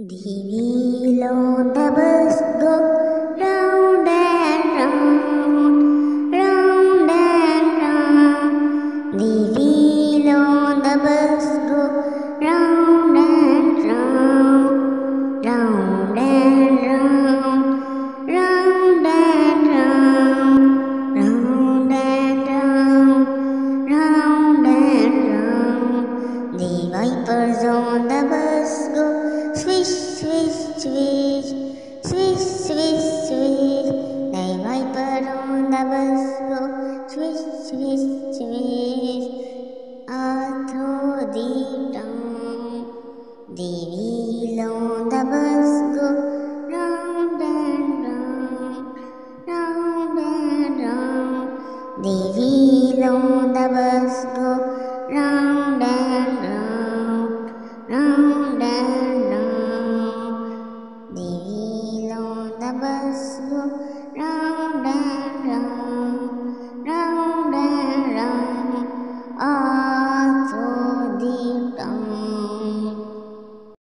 The wheel on the bus go round and round, round and round. The wheel on the bus go round and round, round and round, round and round, round and round, round and round. The wipers on the bus go swish, swish, swish, swish, swish, swish. The wiper on the bus go swish, swish, swish. All through the town, the wheel on the bus go round and round, round and round. The wheel on the bus go round and round, round and round. The wheel on the bus go round and round, round and round, all through